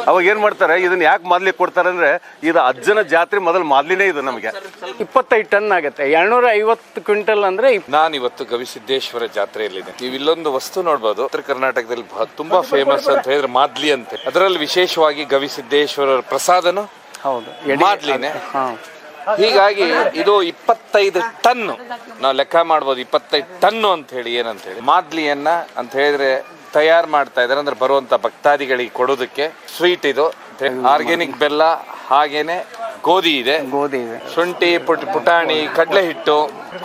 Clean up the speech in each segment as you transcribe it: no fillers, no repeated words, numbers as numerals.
ಅವಾಗ ಏನ್ ಮಾಡ್ತಾರೆ, ಇದನ್ನ ಯಾಕೆ ಮಾದ್ಲಿ ಕೊಡ್ತಾರೆ ಅಂದ್ರೆ ಇದು ಅಜ್ಜನ ಜಾತ್ರೆ ಮೊದಲು ಮಾದ್ಲಿನೇ ಇದು ನಮಗೆ 25 ಟನ್ ಆಗುತ್ತೆ. 250 ಕ್ವಿಂಟಲ್ ಅಂದ್ರೆ. ನಾನು ಇವತ್ತು ಗವಿಸಿದ್ದೇಶ್ವರ ಜಾತ್ರೆಯಲ್ಲಿದೆ. ನೀವು ಇಲ್ಲೊಂದು ವಸ್ತು ನೋಡ್ಬೋದು, ಉತ್ತರ ಕರ್ನಾಟಕದಲ್ಲಿ ತುಂಬಾ ಫೇಮಸ್ ಅಂತ ಹೇಳಿದ್ರೆ ಮಾದ್ಲಿ ಅಂತೆ. ಅದರಲ್ಲಿ ವಿಶೇಷವಾಗಿ ಗವಿಸಿದ್ದೇಶ್ವರ ಪ್ರಸಾದನು ಹೌದು ಮಾದ್ಲಿನೇ. ಹೀಗಾಗಿ ಇದು 25 ಟನ್ ನಾವು ಲೆಕ್ಕ ಮಾಡ್ಬೋದು. 25 ಟನ್ನು ಅಂತ ಹೇಳಿ ಏನಂತ ಹೇಳಿ ಮಾದ್ಲಿಯನ್ನ ಅಂತ ಹೇಳಿದ್ರೆ ತಯಾರು ಮಾಡ್ತಾ ಇದ್ದಾರೆ. ಅಂದ್ರೆ ಬರುವಂತ ಭಕ್ತಾದಿಗಳಿಗೆ ಕೊಡೋದಕ್ಕೆ ಸ್ವೀಟ್ ಇದು. ಆರ್ಗ್ಯಾನಿಕ್ ಬೆಲ್ಲ, ಹಾಗೇನೆ ಗೋಧಿ ಇದೆ, ಶುಂಠಿ, ಪುಟಾಣಿ, ಕಡಲೆ ಹಿಟ್ಟು,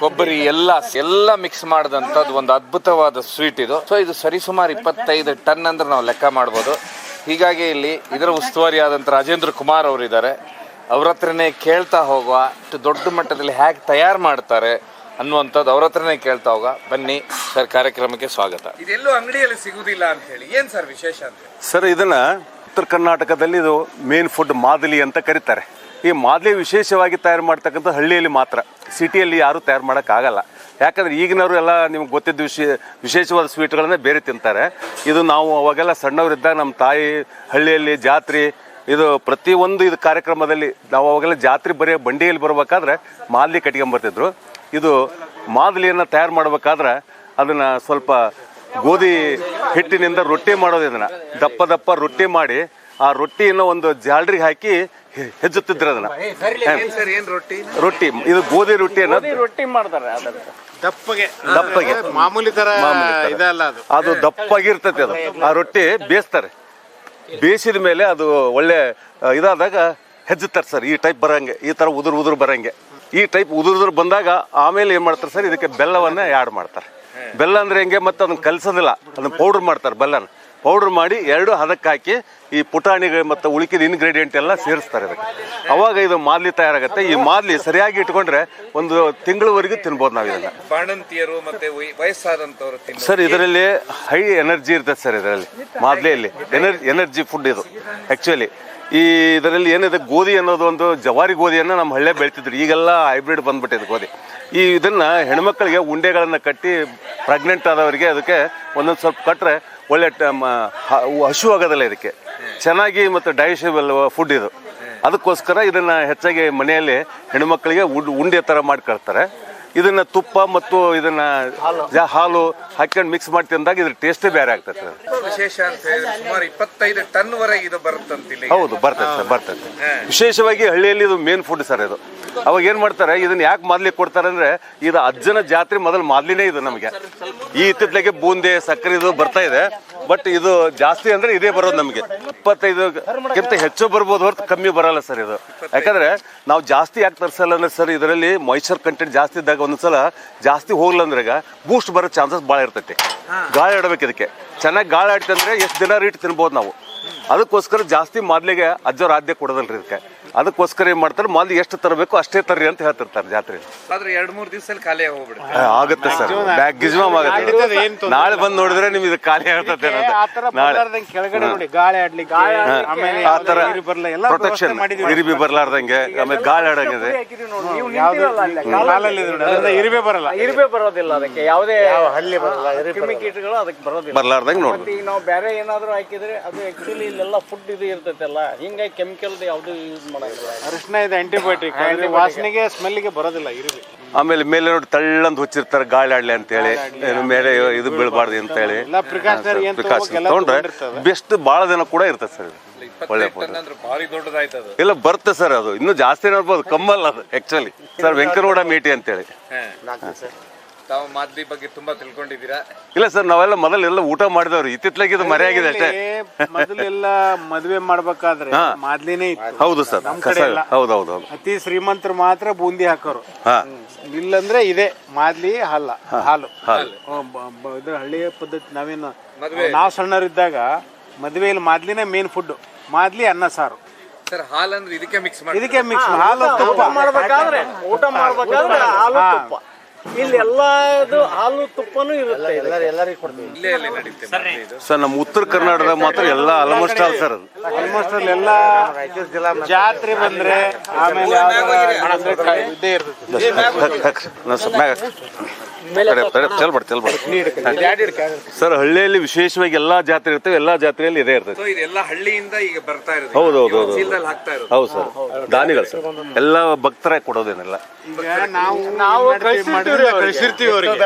ಕೊಬ್ಬರಿ ಎಲ್ಲ ಮಿಕ್ಸ್ ಮಾಡಿದಂಥದ್ದು ಒಂದು ಅದ್ಭುತವಾದ ಸ್ವೀಟ್ ಇದು. ಸೊ ಇದು ಸರಿಸುಮಾರು 25 ಟನ್ ಅಂದ್ರೆ ನಾವು ಲೆಕ್ಕ ಮಾಡ್ಬೋದು. ಹೀಗಾಗಿ ಇಲ್ಲಿ ಇದರ ಉಸ್ತುವಾರಿ ಆದಂತ ರಾಜೇಂದ್ರ ಕುಮಾರ್ ಅವರು ಇದ್ದಾರೆ. ಅವ್ರ ಹತ್ರನೇ ಕೇಳ್ತಾ ಹೋಗುವ, ದೊಡ್ಡ ಮಟ್ಟದಲ್ಲಿ ಹೇಗೆ ತಯಾರು ಮಾಡ್ತಾರೆ ಅನ್ನುವಂಥದ್ದು ಅವ್ರ ಹತ್ರನೇ ಕೇಳ್ತಾ ಹೋಗ. ಬನ್ನಿ ಸರ್, ಕಾರ್ಯಕ್ರಮಕ್ಕೆ ಸ್ವಾಗತ. ಇದೆಲ್ಲೂ ಅಂಗಡಿಯಲ್ಲಿ ಸಿಗುದಿಲ್ಲ ಅಂತ ಹೇಳಿ, ಏನ್ ಸರ್ ವಿಶೇಷ ಅಂತ? ಸರ್, ಇದನ್ನ ಉತ್ತರ ಕರ್ನಾಟಕದಲ್ಲಿ ಇದು ಮೇನ್ ಫುಡ್ ಮಾದ್ಲಿ ಅಂತ ಕರೀತಾರೆ. ಈ ಮಾದ್ಲಿ ವಿಶೇಷವಾಗಿ ತಯಾರು ಮಾಡ್ತಕ್ಕಂಥ ಹಳ್ಳಿಯಲ್ಲಿ ಮಾತ್ರ, ಸಿಟಿಯಲ್ಲಿ ಯಾರು ತಯಾರು ಮಾಡೋಕ್ಕಾಗಲ್ಲ. ಯಾಕಂದ್ರೆ ಈಗಿನವರು ಎಲ್ಲ ನಿಮ್ಗೆ ಗೊತ್ತಿದ್ದ ವಿಶೇಷವಾದ ಸ್ವೀಟ್ಗಳನ್ನೇ ಬೇರೆ ತಿಂತಾರೆ. ಇದು ನಾವು ಅವಾಗೆಲ್ಲ ಸಣ್ಣವರಿದ್ದಾಗ ನಮ್ಮ ತಾಯಿ ಹಳ್ಳಿಯಲ್ಲಿ ಜಾತ್ರೆ ಇದು ಪ್ರತಿಯೊಂದು ಇದು ಕಾರ್ಯಕ್ರಮದಲ್ಲಿ ನಾವು ಅವಾಗೆಲ್ಲ ಜಾತ್ರೆ ಬರೀ ಬಂಡಿಯಲ್ಲಿ ಬರ್ಬೇಕಾದ್ರೆ ಮಾದ್ಲಿ ಕಟ್ಕೊಂಬರ್ತಿದ್ರು. ಇದು ಮಾದ್ಲಿಯನ್ನು ತಯಾರು ಮಾಡ್ಬೇಕಾದ್ರೆ ಅದನ್ನ ಸ್ವಲ್ಪ ಗೋಧಿ ಹಿಟ್ಟಿನಿಂದ ರೊಟ್ಟಿ ಮಾಡೋದು. ಇದನ್ನ ದಪ್ಪ ರೊಟ್ಟಿ ಮಾಡಿ ಆ ರೊಟ್ಟಿಯನ್ನು ಒಂದು ಜಾಲ್ರಿಗೆ ಹಾಕಿ ಹೆಜ್ಜುತ್ತಿದ್ರು ಅದನ್ನ. ರೊಟ್ಟಿ ಇದು ಗೋಧಿ ರೊಟ್ಟಿ ಮಾಡ್ತಾರೆ ದಪ್ಪಗೆ ಮಾಮೂಲಿ ತರ ಅದು ದಪ್ಪಾಗಿರ್ತೈತೆ. ಅದು ಆ ರೊಟ್ಟಿ ಬೇಯಿಸ್ತಾರೆ. ಬೇಯಿಸಿದ ಮೇಲೆ ಅದು ಒಳ್ಳೆ ಇದಾದಾಗ ಹೆಜ್ಜುತ್ತಾರೆ ಸರ್. ಈ ಟೈಪ್ ಬರಂಗೆ, ಈ ತರ ಉದುರು ಬರಂಗೆ, ಈ ಟೈಪ್ ಉದುರು ಬಂದಾಗ ಆಮೇಲೆ ಏನ್ ಮಾಡ್ತಾರೆ ಸರ್, ಇದಕ್ಕೆ ಬೆಲ್ಲವನ್ನ ಆ್ಯಡ್ ಮಾಡ್ತಾರೆ. ಬೆಲ್ಲ ಅಂದ್ರೆ ಹೆಂಗೆ, ಮತ್ತೆ ಅದನ್ನ ಕಲಸೋದಿಲ್ಲ, ಅದನ್ನ ಪೌಡರ್ ಮಾಡ್ತಾರೆ. ಬೆಲ್ಲನ ಪೌಡರ್ ಮಾಡಿ ಎರಡು ಹದಕ್ಕೆ ಹಾಕಿ ಈ ಪುಟಾಣಿಗಳು ಮತ್ತು ಉಳಿಕಿದ ಇನ್ಗ್ರೀಡಿಯೆಂಟ್ ಎಲ್ಲ ಸೇರಿಸ್ತಾರೆ ಇದಕ್ಕೆ. ಅವಾಗ ಇದು ಮಾದ್ಲಿ ತಯಾರಾಗುತ್ತೆ. ಈ ಮಾದ್ಲಿ ಸರಿಯಾಗಿ ಇಟ್ಕೊಂಡ್ರೆ ಒಂದು ತಿಂಗಳವರೆಗೂ ತಿನ್ಬೋದು ನಾವು ಇದನ್ನ. ಬಾಣಂತಿಯರು ಮತ್ತೆ ವಯಸ್ಸಾದಂತವರು ಸರ್, ಇದರಲ್ಲಿ ಹೈ ಎನರ್ಜಿ ಇರ್ತದೆ ಸರ್. ಇದರಲ್ಲಿ ಮಾದ್ಲಿಯಲ್ಲಿ ಎನರ್ಜಿ ಫುಡ್ ಇದು ಆಕ್ಚುಲಿ. ಈ ಇದರಲ್ಲಿ ಏನಿದೆ, ಗೋಧಿ ಅನ್ನೋದು ಒಂದು ಜವಾರಿ ಗೋಧಿಯನ್ನು ನಮ್ಮ ಹಳ್ಳಿ ಬೆಳ್ತಿದ್ರು. ಈಗೆಲ್ಲ ಹೈಬ್ರಿಡ್ ಬಂದ್ಬಿಟ್ಟಿದೆ ಗೋಧಿ. ಇದನ್ನ ಹೆಣ್ಮಕ್ಳಿಗೆ ಉಂಡೆಗಳನ್ನ ಕಟ್ಟಿ ಪ್ರೆಗ್ನೆಂಟ್ ಆದವರಿಗೆ ಅದಕ್ಕೆ ಒಂದೊಂದು ಸ್ವಲ್ಪ ಕಟ್ಟರೆ ಒಳ್ಳೆ ಹಸು ಆಗೋದಿಲ್ಲ. ಇದಕ್ಕೆ ಚೆನ್ನಾಗಿ ಮತ್ತು ಡೈಜೆಷಬಲ್ ಫುಡ್ ಇದು. ಅದಕ್ಕೋಸ್ಕರ ಇದನ್ನ ಹೆಚ್ಚಾಗಿ ಮನೆಯಲ್ಲಿ ಹೆಣ್ಮಕ್ಳಿಗೆ ಉಂಡೆ ಥರ ಮಾಡಿ ಕಳ್ತಾರೆ. ಇದನ್ನ ತುಪ್ಪ ಮತ್ತು ಇದನ್ನ ಹಾಲು ಹಾಕೊಂಡು ಮಿಕ್ಸ್ ಮಾಡಿ ತಿಂದಾಗ ಇದ್ರ ಟೇಸ್ಟೇ ಬೇರೆ ಆಗ್ತದೆ. ವಿಶೇಷ ಅಂತ ಹೇಳಿದ್ರೆ ಸುಮಾರು 25 ಟನ್ ವರೆಗೆ ಇದು ಬರುತ್ತಂತಿಲ್ಲ. ಹೌದು, ಬರ್ತದೆ. ವಿಶೇಷವಾಗಿ ಹಳ್ಳಿಯಲ್ಲಿ ಇದು ಮೇನ್ ಫುಡ್ ಸರ್. ಇದು ಅವಾಗ ಏನ್ ಮಾಡ್ತಾರೆ, ಇದನ್ನ ಯಾಕೆ ಮಾದ್ಲಿ ಕೊಡ್ತಾರೆ ಅಂದ್ರೆ ಇದು ಅಜ್ಜನ ಜಾತ್ರೆ ಮೊದಲು ಮಾದ್ಲಿನೇ ಇದು ನಮಗೆ. ಈ ಇತ್ತಿತ್ತಲಾಗೆ ಬೂಂದೆ ಸಕ್ಕರೆ ಇದು ಬರ್ತಾ ಇದೆ, ಬಟ್ ಇದು ಜಾಸ್ತಿ ಅಂದ್ರೆ ಇದೇ ಬರೋದು ನಮಗೆ. 25ಕ್ಕಿಂತ ಹೆಚ್ಚು ಬರ್ಬೋದು ಹೊರತು ಕಮ್ಮಿ ಬರಲ್ಲ ಸರ್ ಇದು. ಯಾಕಂದ್ರೆ ನಾವು ಜಾಸ್ತಿ ಯಾಕೆ ತರಿಸಲ್ಲ ಅಂದ್ರೆ ಸರ್, ಇದರಲ್ಲಿ ಮಾಯಿಶ್ಚರ್ ಕಂಟೆಂಟ್ ಜಾಸ್ತಿ ಇದ್ದಾಗ ಒಂದ್ಸಲ ಜಾಸ್ತಿ ಹೋಗ್ಲ ಅಂದ್ರೆ ಬೂಸ್ಟ್ ಬರೋ ಚಾನ್ಸಸ್ ಭಾಳ ಇರ್ತೈತಿ. ಗಾಳಿ ಆಡ್ಬೇಕು ಇದಕ್ಕೆ. ಚೆನ್ನಾಗಿ ಗಾಳಿ ಆಡ್ತಂದ್ರೆ ಎಷ್ಟು ದಿನ ರೀಟ್ ತಿನ್ಬೋದು ನಾವು. ಅದಕ್ಕೋಸ್ಕರ ಜಾಸ್ತಿ ಮಾದ್ಲಿಗೆ ಅಜ್ಜವ್ರ ಆದ್ಯ ಕೊಡೋದಲ್ರಿ ಇದಕ್ಕೆ. ಅದಕ್ಕೋಸ್ಕರ ಏನ್ ಮಾಡ್ತಾರೆ, ಮಾದ್ಲಿ ಎಷ್ಟು ತರಬೇಕು ಅಷ್ಟೇ ತರ್ರಿ ಅಂತ ಹೇಳ್ತಿರ್ತಾರೆ ಜಾತ್ರೆ. ಆದ್ರೆ 2-3 ದಿವಸದಲ್ಲಿ ಖಾಲಿ ಹೋಗ್ಬಿಡುತ್ತೆ. ಆಗುತ್ತೆ ಸರ್, ಮ್ಯಾಕ್ಸಿಮಮ್ ಆಗುತ್ತೆ. ನಾಳೆ ಬಂದು ನೋಡಿದ್ರೆ ನಿಮ್ಗೆ ಇದು ಖಾಲಿ ಆಗ್ತದೆ. ಆ ತರ ಪ್ರೊಟೆಕ್ಷನ್ ಇರಿಬಿ ಬರ್ಲಾರ್ದಂಗೆ, ಆಮೇಲೆ ಗಾಳಿ ಆಡಂಗಿದೆ. ಇರಿಬೆ ಬರೋದಿಲ್ಲ ಅದಕ್ಕೆ, ಯಾವುದೇ ಕ್ರಿಮಿಕೀಟಗಳು ಅದಕ್ಕೆ ಬರ್ಲಾರ್ದಂಗೆ ನೋಡಿ. ಈಗ ನಾವು ಬೇರೆ ಏನಾದ್ರು ಹಾಕಿದ್ರೆ ಅದು ಆಕ್ಚುಲಿ ಇಲ್ಲೆಲ್ಲ ಫುಡ್ ಇದು ಇರ್ತೈತಲ್ಲ, ಹಿಂಗಾಗಿ ಕೆಮಿಕಲ್ ಯಾವ್ದು ಯೂಸ್ ಮಾಡಂಗಿಲ್ಲ. ಅರಿಶಿನ ಇದೆ, ಆಂಟಿಬಯೋಟಿಕ್, ವಾಸನೆಗೆ ಸ್ಮೆಲ್ಗೆ ಬರೋದಿಲ್ಲ ಇರಿಬೆ. ಆಮೇಲೆ ಮೇಲೆ ನೋಡಿ ತಳ್ಳಂದು ಹುಚ್ಚಿರ್ತಾರೆ ಗಾಳಿ ಆಡ್ಲಿ ಅಂತ ಹೇಳಿ, ಮೇಲೆ ಇದು ಬೀಳ್ಬಾರ್ದು ಅಂತ ಹೇಳಿ ಪ್ರಿಕಾಷನ್ ತಗೊಂಡ್ರೆ ಬೆಸ್ಟ್. ಬಹಳ ದಿನ ಕೂಡ ಇರ್ತದೆ ಸರ್. ಒಳ್ಳೆ ಇಲ್ಲ ಬರುತ್ತೆ ಸರ್. ಅದು ಇನ್ನೂ ಜಾಸ್ತಿ ನೋಡ್ಬೋದು, ಕಮ್ಮಲ್ಲ ಅದು ಆಕ್ಚುಲಿ ಸರ್. ವೆಂಕನಗೌಡ ಮೇಟಿ ಅಂತೇಳಿ. ತಾವು ಮಾದ್ಲಿ ಬಗ್ಗೆ ತುಂಬಾ ತಿಳ್ಕೊಂಡಿದ್ದೀರಾ? ಇಲ್ಲ ಸರ್, ನಾವೆಲ್ಲ ಮೊದಲೆಲ್ಲ ಊಟ ಮಾಡಿದವ್ರು. ಇತ್ತಿತ್ಲಾಗಿ ಇದು ಮರೆಯಾಗಿದೆ ಅಷ್ಟೇ. ಮೊದಲೆಲ್ಲ ಮದುವೆ ಮಾಡ್ಬೇಕಾದ್ರೆ ಮಾದ್ಲಿನೇ ಇತ್ತು. ಹೌದು ಸರ್, ಹೌದೌದು. ಅತಿ ಶ್ರೀಮಂತರು ಮಾತ್ರ ಬೂಂದಿ ಹಾಕೋರು. ಇಲ್ಲಂದ್ರೆ ಇದೆ ಮಾದ್ಲಿ ಹಾಲು. ಇದು ಹಳ್ಳಿಯ ಪದ್ಧತಿ. ನಾವು ಸಣ್ಣರಿದ್ದಾಗ ಮದುವೆಯಲ್ಲಿ ಮಾದ್ಲಿನೇ ಮೇನ್ ಫುಡ್. ಮಾದ್ಲಿ ಅನ್ನ ಸಾರು ಸರ್. ಹಾಲಂದ್ರೆ ಇದಕ್ಕೆ ಮಿಕ್ಸ್ ಹಾಲು ತುಪ್ಪ ಮಾಡ್ಬೇಕಾದ್ರೆ, ಊಟ ಮಾಡ್ಬೇಕಾದ್ರೆ ಹಾಲು ತುಪ್ಪ. ಇಲ್ಲಿ ಎಲ್ಲದು ಹಾಲು ತುಪ್ಪನೂ ಇರುತ್ತೆ. ಸರ್, ನಮ್ಮ ಉತ್ತರ ಕರ್ನಾಟಕದಾಗ ಮಾತ್ರ ಎಲ್ಲ almost all sir. Almost all ಎಲ್ಲ ಜಾತ್ರೆ ಬಂದ್ರೆ ಆಮೇಲೆ ಸರ್ ಹಳ್ಳಿಯಲ್ಲಿ ವಿಶೇಷವಾಗಿ ಎಲ್ಲಾ ಜಾತ್ರೆ ಇರ್ತವೆ, ಎಲ್ಲಾ ಜಾತ್ರೆಯಲ್ಲಿ ಇದೇ ಇರ್ತದೆ. ಇದೆಲ್ಲ ಹಳ್ಳಿಯಿಂದ ಈಗ ಬರ್ತಾ ಇರೋದು. ಹೌದು ಹೌದು ಸರ್, ದಾನಿಗಳು ಸರ್ ಎಲ್ಲ ಭಕ್ತರ ಕೊಡೋದೇನಿಲ್ಲ. ನಾವು ಕಳಿಸಿರ್ತೀವಿ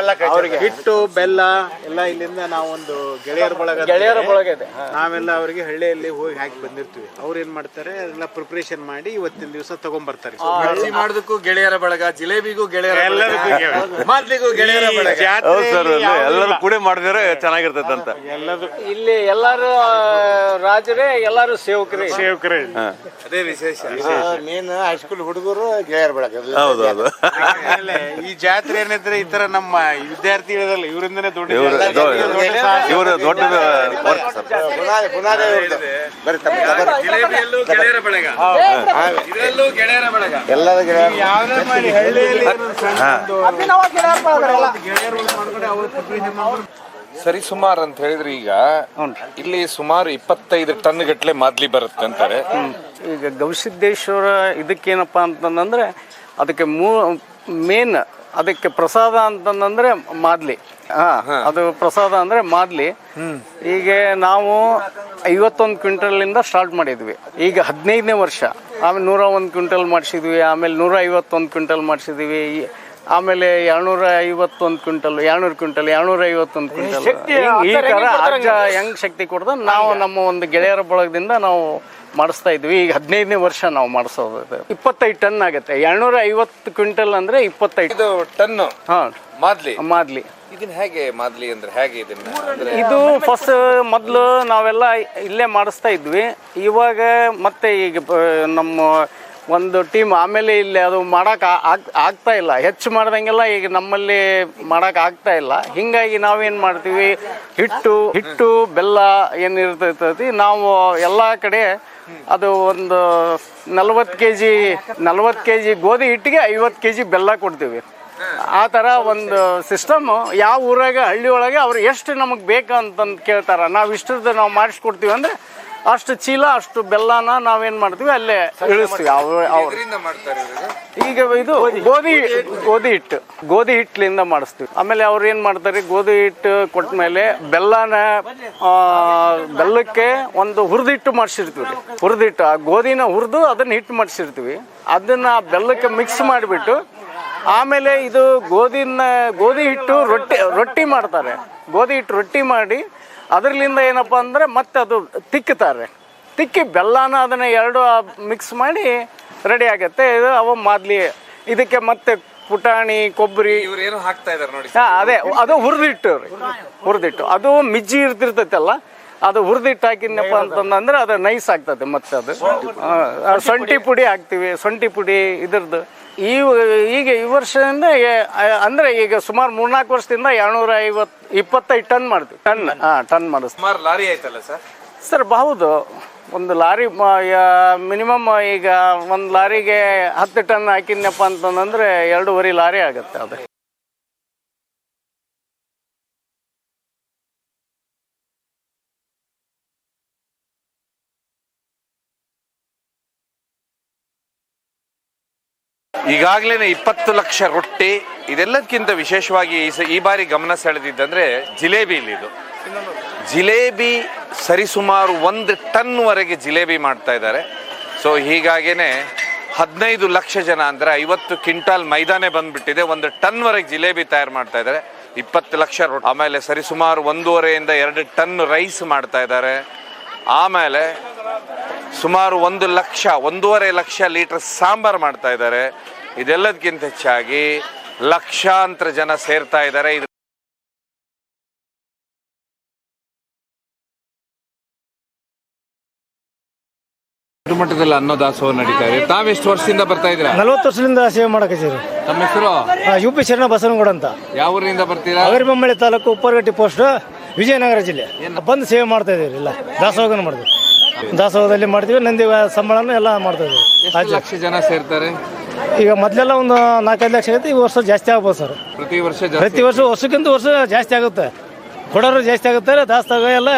ಅವ್ರಿಗೆ ಹಿಟ್ಟು ಬೆಲ್ಲ ಎಲ್ಲ ಇಲ್ಲಿಂದ ನಾವು ಒಂದು ಗೆಳೆಯರ ಬಳಗ ಇದೆ. ನಾವೆಲ್ಲ ಅವರಿಗೆ ಹಳ್ಳಿಯಲ್ಲಿ ಹೋಗಿ ಹಾಕಿ ಬಂದಿರ್ತೀವಿ. ಅವ್ರು ಏನ್ ಮಾಡ್ತಾರೆ ಅದೆಲ್ಲ ಪ್ರಿಪರೇಷನ್ ಮಾಡಿ ಇವತ್ತಿನ ದಿವಸ ತಗೊಂಡ್ಬರ್ತಾರೆ. ಮಾಡೋದಕ್ಕೂ ಗೆಳೆಯರ ಬಳಗ, ಜಿಲೇಬಿಗೂ ಗೆಳೆಯರ ಮಾದ್ಲಿಗೂ ಗೆಳೆಯರ ಬಳಗ. ಹೌದು ಸರ್, ಎಲ್ಲರೂ ಕೂಡ ಮಾಡಿದ್ರೆ ಚೆನ್ನಾಗಿರ್ತೈತೆ ಅಂತ. ಇಲ್ಲಿ ಎಲ್ಲಾರು ರಾಜರೇ, ಎಲ್ಲಾರು ಸೇವಕರೇ. ಅದೇ ವಿಶೇಷ. ಮೇನ್ ಹೈಸ್ಕೂಲ್ ಹುಡುಗರು ಗೆಳೆಯರ ಬಳಗ. ಹೌದು ಈ ಜಾತ್ರೆ ಏನಿದ್ರೆ ಈ ತರ ನಮ್ಮ ವಿದ್ಯಾರ್ಥಿಗಳಲ್ಲ ಇವರಿಂದನೇ ದೊಡ್ಡ ಇವರು ದೊಡ್ಡ ವರ್ಕ್ ಸರ್. ಜಿಲೇಬಿಯಲ್ಲೂ ಗೆಳೆಯರ ಬಳಗ, ಇದರಲ್ಲೂ ಗೆಳೆಯರ ಬಳಗ. ಯಾವ್ದೇ ಮಾಡಿ ಹಳ್ಳಿಯಲ್ಲಿ ಸರಿಸುಮಾರು ಅಂತ ಹೇಳಿದ್ರೆ ಈಗ ಇಲ್ಲಿ ಸುಮಾರು 25 ಟನ್ ಗಟ್ಟಲೆ ಮಾದ್ಲಿ ಬರುತ್ತೆ ಅಂತಾರೆ. ಈಗ ಗವಿಸಿದ್ದೇಶ್ವರ ಇದಕ್ಕೇನಪ್ಪ ಅಂತಂದ್ರೆ ಅದಕ್ಕೆ ಮೇನ್ ಅದಕ್ಕೆ ಪ್ರಸಾದ ಅಂತಂದ್ರೆ ಮಾದ್ಲಿ. ಅದು ಪ್ರಸಾದ ಅಂದ್ರೆ ಮಾದ್ಲಿ. ಈಗ ನಾವು 51 ಕ್ವಿಂಟಲ್ ಸ್ಟಾರ್ಟ್ ಮಾಡಿದ್ವಿ. ಈಗ 15ನೇ ವರ್ಷ. ಆಮೇಲೆ 101 ಕ್ವಿಂಟಲ್ ಮಾಡಿಸಿದ್ವಿ. ಆಮೇಲೆ 151 ಕ್ವಿಂಟಲ್ ಮಾಡಿಸಿದ್ವಿ. ಆಮೇಲೆ 251 ಕ್ವಿಂಟಲ್, 200 ಕ್ವಿಂಟಲ್, 251 ಕ್ವಿಂಟಲ್. ಈ ತರ ಅಜ್ಜ ಹೆಂಗ್ ಶಕ್ತಿ ಕೊಡ್ದ ನಾವು ನಮ್ಮ ಒಂದು ಗೆಳೆಯರ ಬಳಗದಿಂದ ನಾವು ಮಾಡಿಸ್ತಾ ಇದ್ವಿ. ಈಗ 15ನೇ ವರ್ಷ ನಾವು ಮಾಡಿಸೋದು. 25 ಟನ್ ಆಗುತ್ತೆ. 250 ಕ್ವಿಂಟಲ್ ಅಂದ್ರೆ 25 ಟನ್ ಮಾದ್ಲಿ. ಇದನ್ನ ಹೇಗೆ ಮಾದ್ಲಿ ಅಂದ್ರೆ ಹೇಗೆ ಇದು ಫಸ್ಟ್ ಮೊದಲು ನಾವೆಲ್ಲ ಇಲ್ಲೇ ಮಾಡಿಸ್ತಾ ಇದ್ವಿ. ಇವಾಗ ಮತ್ತೆ ಈಗ ನಮ್ಮ ಒಂದು ಟೀಮ್ ಆಮೇಲೆ ಇಲ್ಲಿ ಅದು ಮಾಡಕ್ ಆಗ್ತಾ ಇಲ್ಲ. ಹೆಚ್ಚು ಮಾಡ್ದಂಗೆಲ್ಲ ಈಗ ನಮ್ಮಲ್ಲಿ ಮಾಡಕ್ ಆಗ್ತಾ ಇಲ್ಲ. ಹಿಂಗಾಗಿ ನಾವೇನ್ ಮಾಡ್ತೀವಿ, ಹಿಟ್ಟು ಬೆಲ್ಲ ಏನಿರ್ತೈತಿ ನಾವು ಎಲ್ಲಾ ಕಡೆ ಅದು ಒಂದು 40 ಕೆಜಿ ಗೋಧಿ ಹಿಟ್ಟಿಗೆ 50 ಕೆಜಿ ಬೆಲ್ಲ ಕೊಡ್ತೀವಿ. ಆ ಥರ ಒಂದು ಸಿಸ್ಟಮ್. ಯಾವ ಊರಾಗ ಹಳ್ಳಿ ಒಳಗೆ ಅವ್ರು ಎಷ್ಟು ನಮಗೆ ಬೇಕು ಅಂತಂದು ಕೇಳ್ತಾರ, ನಾವು ಇಷ್ಟದ್ದು ನಾವು ಮಾಡಿಸ್ಕೊಡ್ತೀವಿ ಅಂದರೆ ಅಷ್ಟು ಚೀಲ ಅಷ್ಟು ಬೆಲ್ಲನ ನಾವೇನು ಮಾಡ್ತೀವಿ ಅಲ್ಲೇ ಇಳಿಸ್ತೀವಿ. ಈಗ ಇದು ಗೋಧಿ ಹಿಟ್ಟಿನಿಂದ ಮಾಡಿಸ್ತೀವಿ. ಆಮೇಲೆ ಅವ್ರು ಏನು ಮಾಡ್ತಾರೆ, ಗೋಧಿ ಹಿಟ್ಟು ಕೊಟ್ಟ ಮೇಲೆ ಬೆಲ್ಲಕ್ಕೆ ಒಂದು ಹುರಿದಿಟ್ಟು ಮಾಡಿಸಿರ್ತೀವಿ. ಹುರಿದಿಟ್ಟು ಆ ಗೋಧಿನ ಹುರಿದು ಅದನ್ನ ಹಿಟ್ಟು ಮಾಡಿಸಿರ್ತೀವಿ. ಅದನ್ನ ಬೆಲ್ಲಕ್ಕೆ ಮಿಕ್ಸ್ ಮಾಡಿಬಿಟ್ಟು ಆಮೇಲೆ ಇದು ಗೋಧಿ ಹಿಟ್ಟು ರೊಟ್ಟಿ ಮಾಡ್ತಾರೆ. ಗೋಧಿ ಹಿಟ್ಟು ರೊಟ್ಟಿ ಮಾಡಿ ಅದರಲ್ಲಿಂದ ಏನಪ್ಪ ಅಂದರೆ ಮತ್ತೆ ಅದು ತಿಕ್ಕಿ ಬೆಲ್ಲನ ಅದನ್ನು ಎರಡು ಮಿಕ್ಸ್ ಮಾಡಿ ರೆಡಿ ಆಗುತ್ತೆ. ಇದು ಅವ ಮಾದ್ಲಿ. ಇದಕ್ಕೆ ಮತ್ತೆ ಪುಟಾಣಿ, ಕೊಬ್ಬರಿ ಏನು ಹಾಕ್ತಾ ಇದ್ದಾರೆ ನೋಡಿ. ಅದೇ ಅದು ಹುರಿದಿಟ್ಟು ಅದು ಮಿಜ್ಜಿ ಇರ್ತಿರ್ತೈತಲ್ಲ, ಅದು ಹುರಿದಿಟ್ಟು ಹಾಕಿದ್ನಪ್ಪ ಅಂತಂದ್ರೆ ಅದು ನೈಸ್ ಆಗ್ತದೆ. ಮತ್ತೆ ಅದು ಶುಂಠಿ ಪುಡಿ ಹಾಕ್ತಿವಿ. ಶುಂಠಿ ಪುಡಿ ಇದ್ರದ್ದು ಈಗ ಈ ವರ್ಷದಿಂದ ಅಂದ್ರೆ ಈಗ ಸುಮಾರು 3-4 ವರ್ಷದಿಂದ 225 ಟನ್ ಮಾಡ್ತೀವಿ. ಟನ್ ಮಾಡಿಸ್ತೀವಿ. ಸುಮಾರು ಲಾರಿ ಆಯ್ತಲ್ಲ ಸರ್? ಹೌದು, ಒಂದು ಲಾರಿ ಮಿನಿಮಮ್ ಈಗ ಒಂದು ಲಾರಿಗೆ 10 ಟನ್ ಹಾಕಿದ್ನಪ್ಪ ಅಂತಂದ್ರೆ 2.5 ಲಾರಿ ಆಗುತ್ತೆ ಅದು. ಈಗಾಗಲೇ 20 ಲಕ್ಷ ರೊಟ್ಟಿ. ಇದೆಲ್ಲದಕ್ಕಿಂತ ವಿಶೇಷವಾಗಿ ಈ ಬಾರಿ ಗಮನ ಸೆಳೆದಿದ್ದಂದ್ರೆ ಜಿಲೇಬಿಲಿ. ಇದು ಜಿಲೇಬಿ ಸರಿಸುಮಾರು 1 ಟನ್ ವರೆಗೆ ಜಿಲೇಬಿ ಮಾಡ್ತಾ ಇದ್ದಾರೆ. ಸೊ ಹೀಗಾಗೇನೆ 15 ಲಕ್ಷ ಜನ ಅಂದ್ರೆ 50 ಕ್ವಿಂಟಾಲ್ ಮೈದಾನೆ ಬಂದ್ಬಿಟ್ಟಿದೆ. 1 ಟನ್ ವರೆಗೆ ಜಿಲೇಬಿ ತಯಾರು ಮಾಡ್ತಾ ಇದ್ದಾರೆ. 20 ಲಕ್ಷ ರೊಟ್ಟಿ. ಆಮೇಲೆ ಸರಿಸುಮಾರು 1.5 ಇಂದ 2 ಟನ್ ರೈಸ್ ಮಾಡ್ತಾ ಇದ್ದಾರೆ. ಆಮೇಲೆ ಸುಮಾರು 1.5 ಲಕ್ಷ ಲೀಟರ್ ಸಾಂಬಾರ್ ಮಾಡ್ತಾ ಇದ್ದಾರೆ. ಇದೆಲ್ಲದಕ್ಕಿಂತ ಹೆಚ್ಚಾಗಿ ಲಕ್ಷಾಂತರ ಜನ ಸೇರ್ತಾ ಇದ್ದಾರೆ. ದೊಡ್ಡ ಮಟ್ಟದಲ್ಲಿ ಅನ್ನದಾಸೋಹ ನಡೀತಾ ಇದೆ. ತಾವೆಷ್ಟು ವರ್ಷದಿಂದ ಬರ್ತಾ ಇದ್ದೀರಾ? 40 ವರ್ಷದಿಂದ ಸೇವೆ ಮಾಡಕತ್ತೀರಿ. ತಮ್ಮ ಹೆಸರು? UP ಶರಣ ಬಸವನಗೌಡ ಅಂತ. ಯಾವ ಊರಿನಿಂದ ಬರ್ತೀರಾ? ಹಗರಿಬೊಮ್ಮಳ್ಳಿ ತಾಲೂಕು, ಉಪ್ಪರಗಟ್ಟಿ ಪೋಸ್ಟ್, ವಿಜಯನಗರ ಜಿಲ್ಲೆ. ಬಂದು ಸೇವೆ ಮಾಡ್ತಾ ಇದೀವಿ. ಇಲ್ಲ ದಾಸೋಹನ ಮಾಡಿದ್ವಿ. ದಾಸೋಹದಲ್ಲಿ ಮಾಡ್ತೀವಿ. ನಂದಿ ಸಂಬಳನ ಎಲ್ಲ ಮಾಡ್ತಾ ಇದೀವಿ. ಎಷ್ಟು ಲಕ್ಷ ಜನ ಸೇರ್ತಾರೆ? ಈಗ ಮೊದಲೆಲ್ಲ ಒಂದು 4-5 ಲಕ್ಷ ಆಗುತ್ತೆ. ಈ ವರ್ಷ ಜಾಸ್ತಿ ಆಗ್ಬೋದು ಸರ್. ಪ್ರತಿ ವರ್ಷ ವರ್ಷಕ್ಕಿಂತ ವರ್ಷ ಜಾಸ್ತಿ ಆಗುತ್ತೆ. ಕೊಡೋರು ಜಾಸ್ತಿ ಆಗುತ್ತೆ. ದಾಸೋಹ ಎಲ್ಲ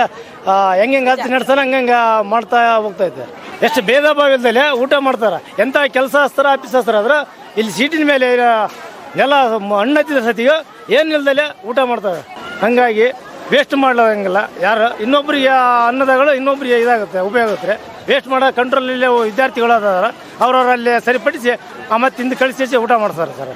ಹೆಂಗೆ ಆಸ್ತಿ ನಡೆಸ್ತಾನೆ ಹಂಗೆ ಮಾಡ್ತಾ ಹೋಗ್ತೈತೆ. ಎಷ್ಟು ಭೇದ ಭಾವ ಇಲ್ದಲೆ ಊಟ ಮಾಡ್ತಾರೆ. ಎಂಥ ಕೆಲಸ ಹಸ್ತಾರ, ಆಫೀಸ್ ಹಸ್ತಾರ ಆದ್ರೆ ಇಲ್ಲಿ ಸೀಟಿನ ಮೇಲೆ ಎಲ್ಲ ಹಣ್ಣು ಹತ್ತಿದ ಸತಿಗೆ ಏನಿಲ್ದಲೆ ಊಟ ಮಾಡ್ತಾರೆ. ಹಾಗಾಗಿ ವೇಸ್ಟ್ ಮಾಡ್ಲಂಗಿಲ್ಲ ಯಾರು. ಇನ್ನೊಬ್ಬರಿಗೆ ಅನ್ನದಾಗಳು ಇನ್ನೊಬ್ಬರಿಗೆ ಇದಾಗುತ್ತೆ, ಉಪಯೋಗ ಆಗುತ್ತೆ. ವೇಸ್ಟ್ ಮಾಡೋ ಕಂಟ್ರೋಲಲ್ಲಿ ವಿದ್ಯಾರ್ಥಿಗಳು ಅದಾರ, ಅವ್ರವರಲ್ಲಿ ಸರಿಪಡಿಸಿ ಮತ್ತೆ ತಿಂದು ಕಳಿಸಿ ಊಟ ಮಾಡ್ತಾರೆ ಸರ್.